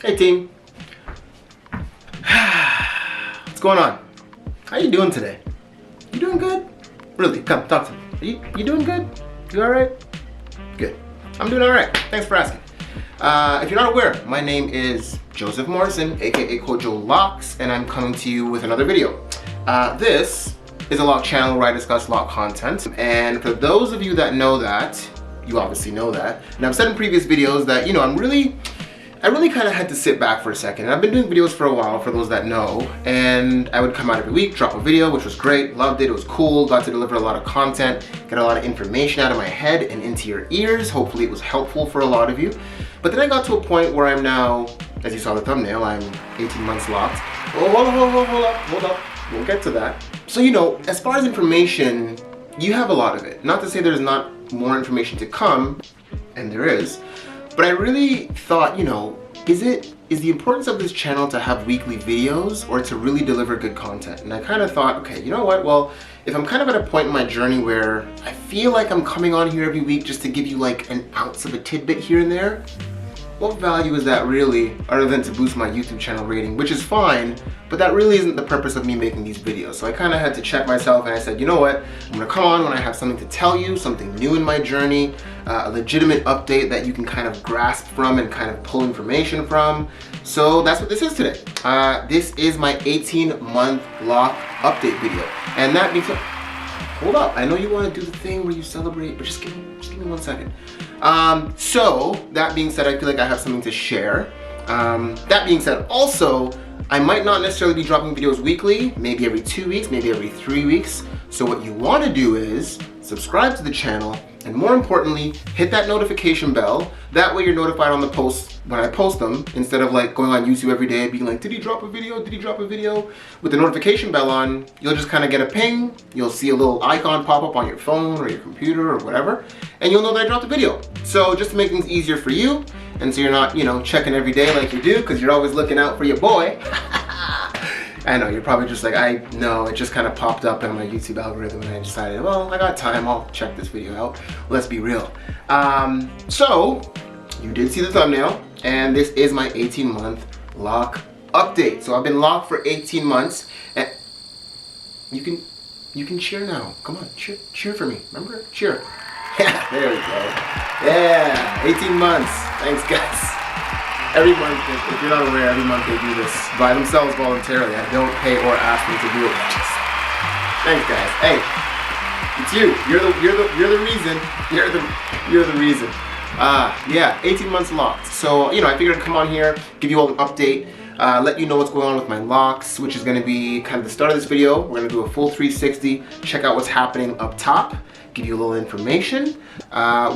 Hey team. What's going on? How you doing today? You doing good? Really, come talk to me. You doing good? You alright? Good. I'm doing alright. Thanks for asking. If you're not aware, my name is Joseph Morrison, aka Kojo Locs, and I'm coming to you with another video. This is a Loc channel where I discuss Loc content, and for those of you that know that, you obviously know that, and I've said in previous videos that, you know, I really kind of had to sit back for a second. And I've been doing videos for a while, for those that know, and I would come out every week, drop a video, which was great, loved it, it was cool, got to deliver a lot of content, get a lot of information out of my head and into your ears. Hopefully it was helpful for a lot of you. But then I got to a point where I'm now, as you saw the thumbnail, I'm 18 months locked. Oh, hold up, we'll get to that. So, you know, as far as information, you have a lot of it. Not to say there's not more information to come, and there is, but I really thought, you know, is the importance of this channel to have weekly videos or to really deliver good content? And I kind of thought, okay, you know what, well, if I'm kind of at a point in my journey where I feel like I'm coming on here every week just to give you like an ounce of a tidbit here and there, what value is that really, other than to boost my YouTube channel rating, which is fine, but that really isn't the purpose of me making these videos. So I kind of had to check myself, and I said, you know what, I'm gonna come on when I have something to tell you, something new in my journey, a legitimate update that you can kind of grasp from and kind of pull information from. So that's what this is today. This is my 18-month Loc update video. And that being said, hold up, I know you want to do the thing where you celebrate, but just give me 1 second. So that being said, I feel like I have something to share. That being said, also, I might not necessarily be dropping videos weekly, maybe every 2 weeks, maybe every 3 weeks. So what you want to do is subscribe to the channel, and more importantly, hit that notification bell. That way you're notified on the posts when I post them, instead of like going on YouTube every day being like, did he drop a video? Did he drop a video? With the notification bell on, you'll just kind of get a ping. You'll see a little icon pop up on your phone or your computer or whatever, and you'll know that I dropped a video. So just to make things easier for you, and so you're not, you know, checking every day like you do, because you're always looking out for your boy. I know, you're probably just like, I know, it just kind of popped up in my YouTube algorithm and I decided, well, I got time, I'll check this video out. Let's be real. So, you did see the thumbnail, and this is my 18-month Loc update. So I've been locked for 18 months, and you can cheer now. Come on, cheer for me, remember? Cheer. Yeah, there we go. Yeah, 18 months. Thanks, guys. Every month, if you're not aware, every month they do this by themselves voluntarily. I don't pay or ask them to do it. Just, thanks, guys. Hey, it's you. You're the reason. You're the reason. Yeah, 18 months locked. So, you know, I figured I'd come on here, give you all an update, let you know what's going on with my Locs, which is going to be kind of the start of this video. We're going to do a full 360, check out what's happening up top, give you a little information.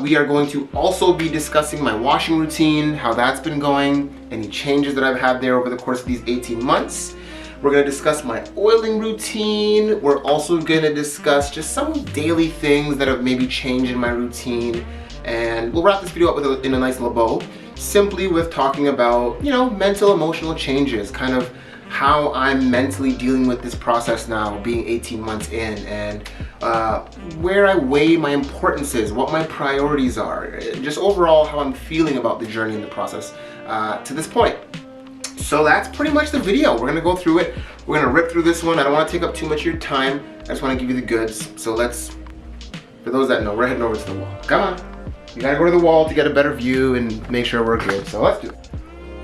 We are going to also be discussing my washing routine, how that's been going, any changes that I've had there over the course of these 18 months. We're going to discuss my oiling routine. We're also going to discuss just some daily things that have maybe changed in my routine. And we'll wrap this video up in a nice little bow, simply with talking about, you know, mental, emotional changes, kind of how I'm mentally dealing with this process now, being 18 months in, and where I weigh my importances, what my priorities are, just overall how I'm feeling about the journey and the process to this point. So that's pretty much the video. We're gonna go through it. We're gonna rip through this one. I don't wanna take up too much of your time. I just wanna give you the goods. So let's, for those that know, we're heading over to the wall. Come on. You gotta go to the wall to get a better view and make sure we're good. So let's do it.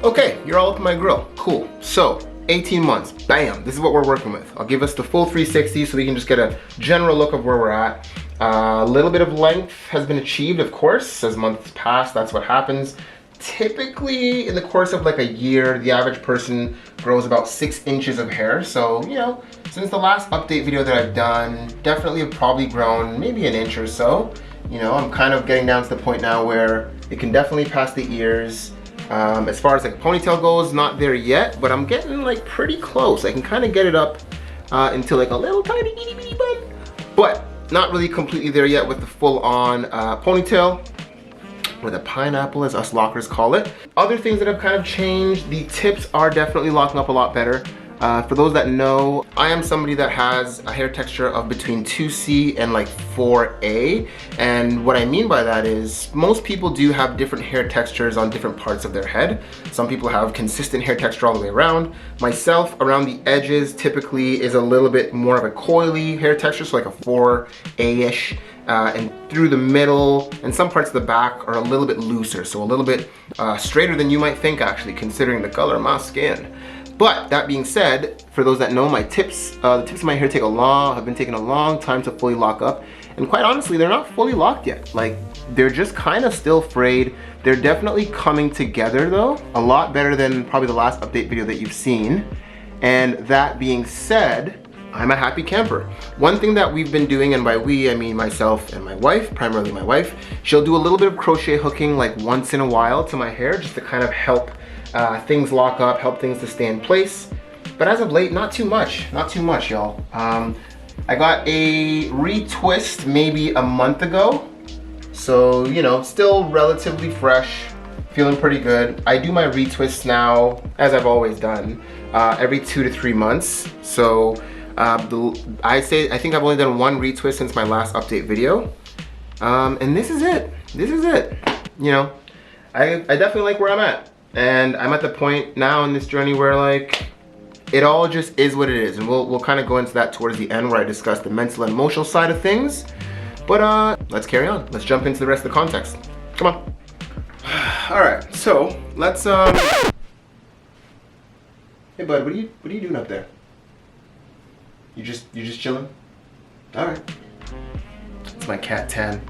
Okay, you're all up in my grill. Cool. So 18 months, bam, this is what we're working with. I'll give us the full 360 so we can just get a general look of where we're at. A little bit of length has been achieved, of course. As months pass, that's what happens. Typically, in the course of like a year, the average person grows about 6 inches of hair. So, you know, since the last update video that I've done, definitely have probably grown maybe an inch or so. You know, I'm kind of getting down to the point now where it can definitely pass the ears. As far as like ponytail goes, not there yet, but I'm getting like pretty close. I can kind of get it up into like a little tiny itty bitty bun, but not really completely there yet with the full-on ponytail, or the pineapple as us lockers call it. Other things that have kind of changed, the tips are definitely locking up a lot better. For those that know, I am somebody that has a hair texture of between 2C and like 4A. And what I mean by that is most people do have different hair textures on different parts of their head. Some people have consistent hair texture all the way around. Myself, around the edges typically is a little bit more of a coily hair texture, so like a 4A-ish. And through the middle and some parts of the back are a little bit looser, so a little bit straighter than you might think actually, considering the color of my skin. But that being said, for those that know, my tips, the tips of my hair have been taking a long time to fully lock up. And quite honestly, they're not fully locked yet. Like, they're just kind of still frayed. They're definitely coming together though, a lot better than probably the last update video that you've seen. And that being said, I'm a happy camper. One thing that we've been doing, and by we, I mean myself and my wife, primarily my wife, she'll do a little bit of crochet hooking like once in a while to my hair just to kind of help things lock up, help things to stay in place. But as of late, not too much, y'all. I got a retwist maybe a month ago. So, you know, still relatively fresh, feeling pretty good. I do my retwists now, as I've always done, every 2 to 3 months. So, I think I've only done one retwist since my last update video. And this is it. You know, I definitely like where I'm at. And I'm at the point now in this journey where like, it all just is what it is. And we'll kind of go into that towards the end where I discuss the mental and emotional side of things. But let's carry on. Let's jump into the rest of the context. Come on. All right, so let's, hey bud, what are you doing up there? You just chilling? All right. It's my cat Tan.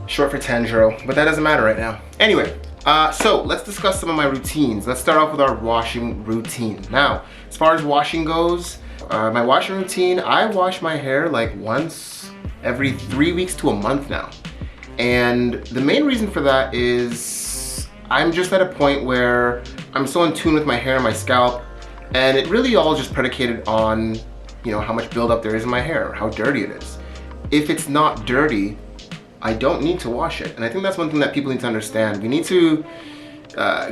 Short for Tanjiro, but that doesn't matter right now. Anyway, so let's discuss some of my routines. Let's start off with our washing routine. Now, as far as washing goes, my washing routine, I wash my hair like once every 3 weeks to a month now. And the main reason for that is I'm just at a point where I'm so in tune with my hair and my scalp, and it really all just predicated on, you know, how much buildup there is in my hair, or how dirty it is. If it's not dirty, I don't need to wash it. And I think that's one thing that people need to understand. We need to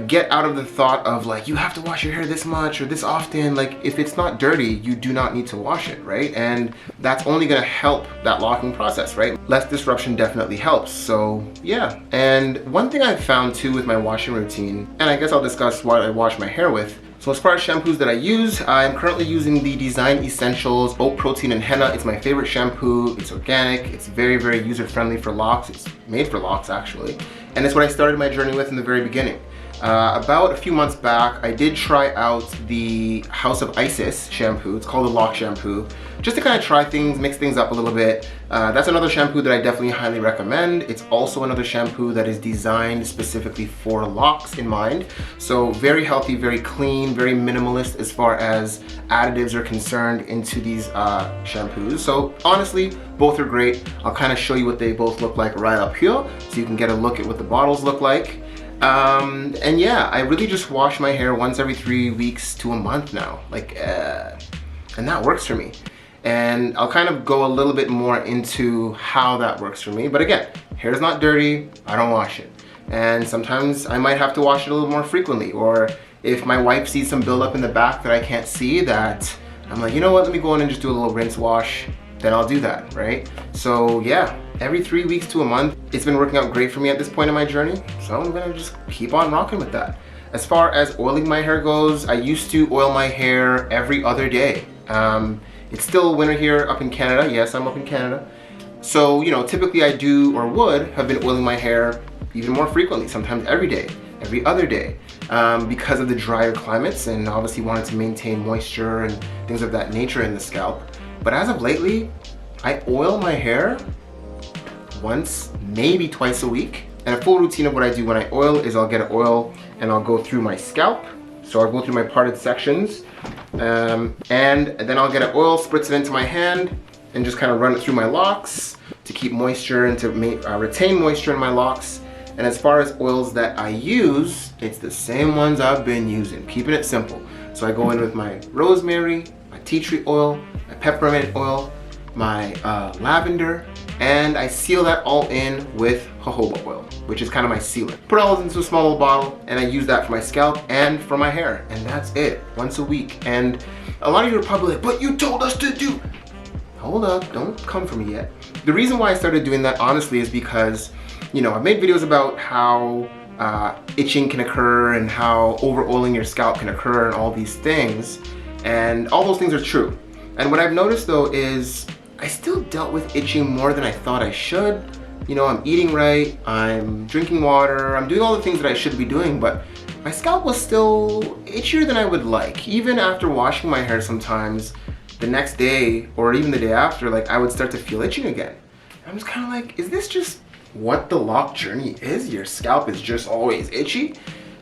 get out of the thought of like, you have to wash your hair this much or this often. Like, if it's not dirty, you do not need to wash it, right? And that's only gonna help that locking process, right? Less disruption definitely helps, so yeah. And one thing I've found too with my washing routine, and I guess I'll discuss what I wash my hair with. So as far as shampoos that I use, I'm currently using the Design Essentials Oat Protein and Henna. It's my favorite shampoo. It's organic. It's very, very user-friendly for locks. It's made for locks, actually. And it's what I started my journey with in the very beginning. About a few months back, I did try out the House of Isis shampoo. It's called the LOC shampoo, just to kind of try things, mix things up a little bit. That's another shampoo that I definitely highly recommend. It's also another shampoo that is designed specifically for locks in mind. So very healthy, very clean, very minimalist as far as additives are concerned into these shampoos. So honestly, both are great. I'll kind of show you what they both look like right up here, so you can get a look at what the bottles look like. And yeah, I really just wash my hair once every 3 weeks to a month now. Like, and that works for me. And I'll kind of go a little bit more into how that works for me. But again, hair's not dirty, I don't wash it. And sometimes I might have to wash it a little more frequently. Or if my wife sees some buildup in the back that I can't see, that I'm like, you know what, let me go in and just do a little rinse wash, then I'll do that, right? So yeah, every 3 weeks to a month. It's been working out great for me at this point in my journey, so I'm gonna just keep on rocking with that. As far as oiling my hair goes, I used to oil my hair every other day. It's still winter here up in Canada. Yes, I'm up in Canada. So, you know, typically I do or would have been oiling my hair even more frequently, sometimes every day, every other day, because of the drier climates and obviously wanted to maintain moisture and things of that nature in the scalp. But as of lately, I oil my hair once, maybe twice a week. And a full routine of what I do when I oil is I'll get an oil and I'll go through my scalp. So I'll go through my parted sections, and then I'll get an oil, spritz it into my hand, and just kind of run it through my locks to keep moisture and to retain moisture in my locks. And as far as oils that I use, it's the same ones I've been using, keeping it simple. So I go in with my rosemary, my tea tree oil, my peppermint oil, my lavender, and I seal that all in with jojoba oil, which is kind of my sealant. Put it all into a small little bottle, and I use that for my scalp and for my hair, and that's it, once a week. And a lot of you are probably like, but you told us to do. Hold up, don't come for me yet. The reason why I started doing that, honestly, is because, you know, I've made videos about how itching can occur and how over-oiling your scalp can occur and all these things, and all those things are true. And what I've noticed though is I still dealt with itching more than I thought I should. You know, I'm eating right, I'm drinking water, I'm doing all the things that I should be doing, but my scalp was still itchier than I would like. Even after washing my hair sometimes, the next day or even the day after, like I would start to feel itching again. I was kind of like, is this just what the LOC journey is? Your scalp is just always itchy?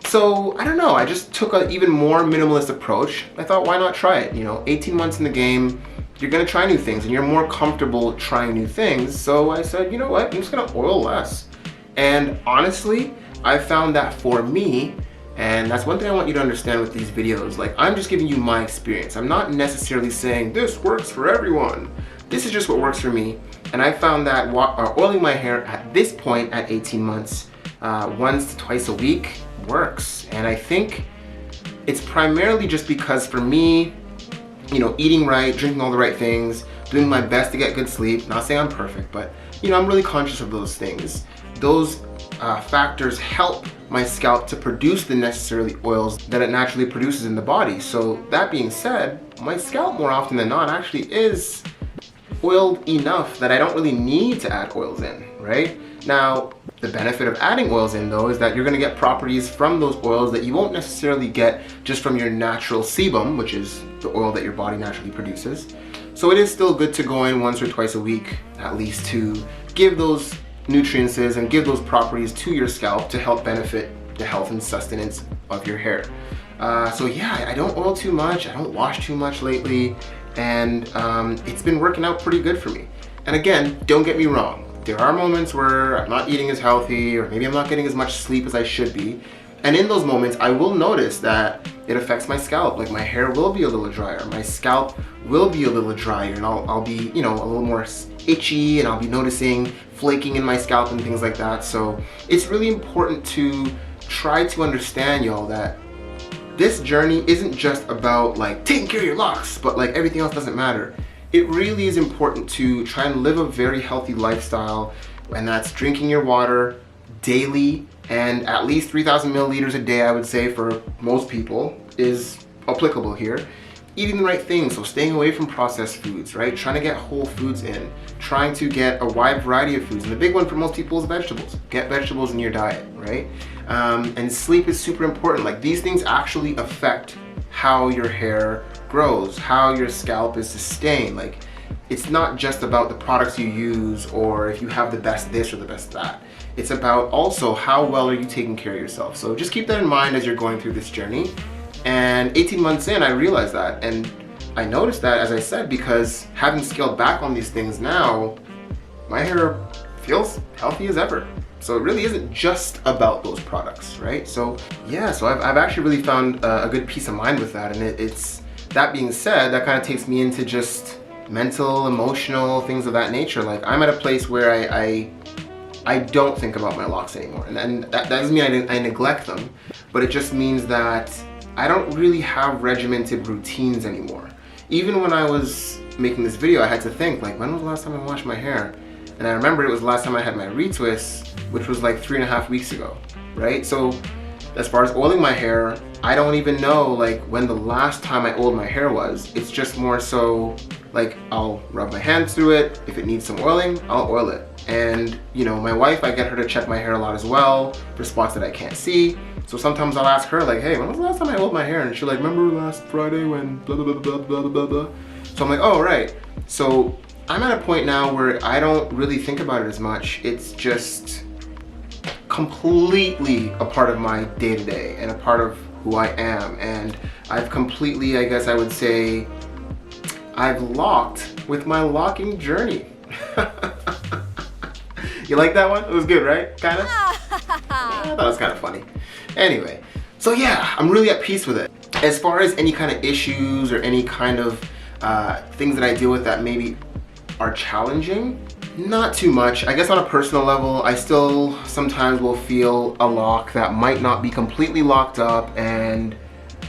So I don't know, I just took an even more minimalist approach. I thought, why not try it? You know, 18 months in the game, you're gonna try new things and you're more comfortable trying new things. So I said, you know what, I'm just gonna oil less. And honestly, I found that for me, and that's one thing I want you to understand with these videos, like I'm just giving you my experience. I'm not necessarily saying this works for everyone. This is just what works for me. And I found that oiling my hair at this point at 18 months, once to twice a week works. And I think it's primarily just because for me, you know, eating right, drinking all the right things, doing my best to get good sleep. Not saying I'm perfect, but you know, I'm really conscious of those things. Those factors help my scalp to produce the necessary oils that it naturally produces in the body. So that being said, my scalp more often than not actually is oiled enough that I don't really need to add oils in, right? Now, the benefit of adding oils in though is that you're gonna get properties from those oils that you won't necessarily get just from your natural sebum, which is the oil that your body naturally produces. So it is still good to go in once or twice a week, at least, to give those nutrients and give those properties to your scalp to help benefit the health and sustenance of your hair. So yeah, I don't oil too much, I don't wash too much lately, and it's been working out pretty good for me. And again, don't get me wrong, there are moments where I'm not eating as healthy, or maybe I'm not getting as much sleep as I should be. And in those moments, I will notice that it affects my scalp. Like my hair will be a little drier, my scalp will be a little drier, and I'll be, you know, a little more itchy, and I'll be noticing flaking in my scalp and things like that. So it's really important to try to understand, y'all, that this journey isn't just about like taking care of your locks, but like everything else doesn't matter. It really is important to try and live a very healthy lifestyle, and that's drinking your water daily, and at least 3,000 milliliters a day, I would say, for most people is applicable here. Eating the right things, so staying away from processed foods, right? Trying to get whole foods in, trying to get a wide variety of foods. And the big one for most people is vegetables. Get vegetables in your diet, right? And sleep is super important. Like these things actually affect how your hair grows, how your scalp is sustained. Like it's not just about the products you use or if you have the best this or the best that. It's about also how well are you taking care of yourself. So just keep that in mind as you're going through this journey. And 18 months in, I realized that, and I noticed that, as I said, because having scaled back on these things now, my hair feels healthy as ever. So it really isn't just about those products, right? So yeah, so I've actually really found a good peace of mind with that. And it's that being said, that kind of takes me into just mental, emotional, things of that nature. Like I'm at a place where I don't think about my locks anymore. And that doesn't mean I neglect them, but it just means that I don't really have regimented routines anymore. Even when I was making this video, I had to think, like, when was the last time I washed my hair? And I remember it was the last time I had my retwist, which was like 3.5 weeks ago, right? So as far as oiling my hair, I don't even know like when the last time I oiled my hair was. It's just more so like I'll rub my hands through it. If it needs some oiling, I'll oil it. And you know, my wife, I get her to check my hair a lot as well for spots that I can't see. So sometimes I'll ask her like, hey, when was the last time I oiled my hair? And she'll like, remember last Friday when blah, blah, blah, blah, blah, blah. So I'm like, oh, right. So I'm at a point now where I don't really think about it as much. It's just completely a part of my day-to-day and a part of who I am. And I've completely, I guess I would say, I've locked with my locking journey. You like that one? It was good, right? Kind of? I thought it was kind of funny. Anyway, so yeah, I'm really at peace with it. As far as any kind of issues or any kind of things that I deal with that maybe are challenging, Not too much. I guess on a personal level, I still sometimes will feel a lock that might not be completely locked up, and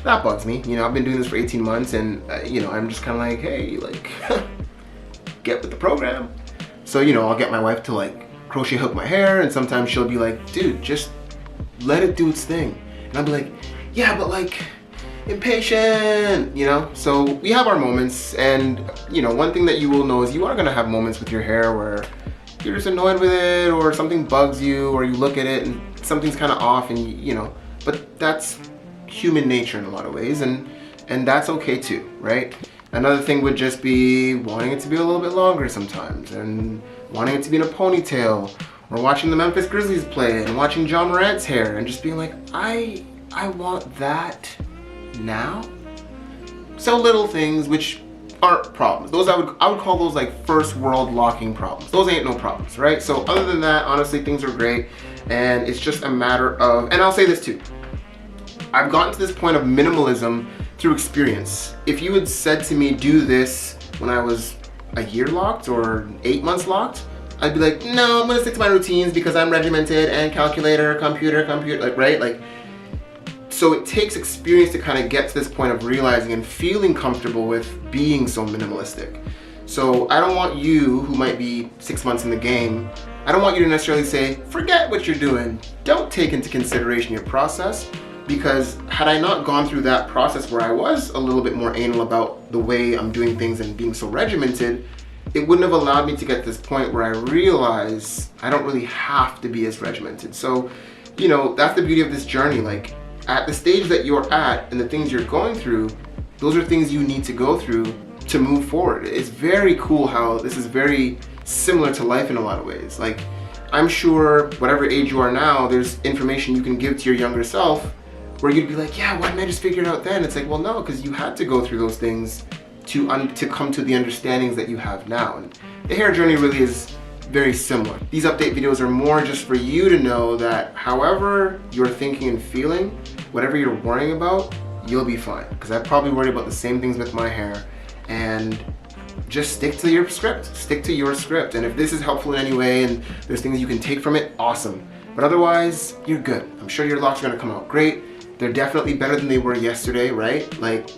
that bugs me. You know, I've been doing this for 18 months and you know, I'm just kind of like, hey, like, get with the program. So, you know, I'll get my wife to like crochet hook my hair, and sometimes she'll be like, dude, just let it do its thing. And I'll be like, yeah, but like, impatient, you know? So we have our moments, and you know, one thing that you will know is you are gonna have moments with your hair where you're just annoyed with it, or something bugs you, or you look at it and something's kind of off, and you know, but that's human nature in a lot of ways, and that's okay too, right? Another thing would just be wanting it to be a little bit longer sometimes, and wanting it to be in a ponytail, or watching the Memphis Grizzlies play and watching John Morant's hair and just being like, I want that now. So little things which aren't problems. Those I would call those like first world locking problems. Those ain't no problems, right? So other than that, honestly, things are great, and it's just a matter of, and I'll say this too, I've gotten to this point of minimalism through experience. If you had said to me, do this when I was a year locked or 8 months locked, I'd be like, no, I'm gonna stick to my routines because I'm regimented and computer, like, right? Like, so it takes experience to kind of get to this point of realizing and feeling comfortable with being so minimalistic. So I don't want you, who might be 6 months in the game, I don't want you to necessarily say, forget what you're doing. Don't take into consideration your process, because had I not gone through that process where I was a little bit more anal about the way I'm doing things and being so regimented, it wouldn't have allowed me to get to this point where I realize I don't really have to be as regimented. So, you know, that's the beauty of this journey. Like, at the stage that you're at and the things you're going through, those are things you need to go through to move forward. It's very cool how this is very similar to life in a lot of ways. Like, I'm sure whatever age you are now, there's information you can give to your younger self where you'd be like, yeah, why didn't I just figure it out then? It's like, well, no, because you had to go through those things to come to the understandings that you have now. And the hair journey really is very similar. These update videos are more just for you to know that however you're thinking and feeling, whatever you're worrying about, you'll be fine. Because I probably worry about the same things with my hair, and just stick to your script. Stick to your script. And if this is helpful in any way and there's things you can take from it, awesome. But otherwise, you're good. I'm sure your locks are gonna come out great. They're definitely better than they were yesterday, right? Like,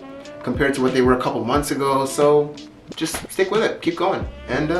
compared to what they were a couple months ago. So just stick with it, keep going. And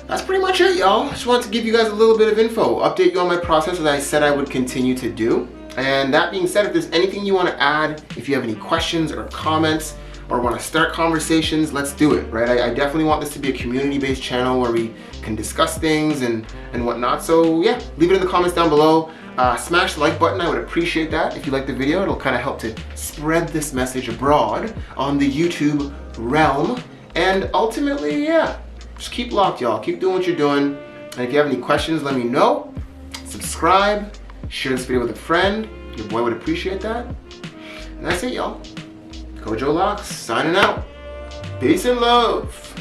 that's pretty much it, y'all. Just wanted to give you guys a little bit of info, update you on my process as I said I would continue to do. And that being said, if there's anything you want to add, if you have any questions or comments, or want to start conversations, let's do it, right? I definitely want this to be a community-based channel where we can discuss things and whatnot. So yeah, leave it in the comments down below. Smash the like button, I would appreciate that. If you like the video, it'll kind of help to spread this message abroad on the YouTube realm. And ultimately, yeah, just keep locked, y'all. Keep doing what you're doing. And if you have any questions, let me know. Subscribe, share this video with a friend. Your boy would appreciate that. And that's it, y'all. Kojo Locs, signing out. Peace and love.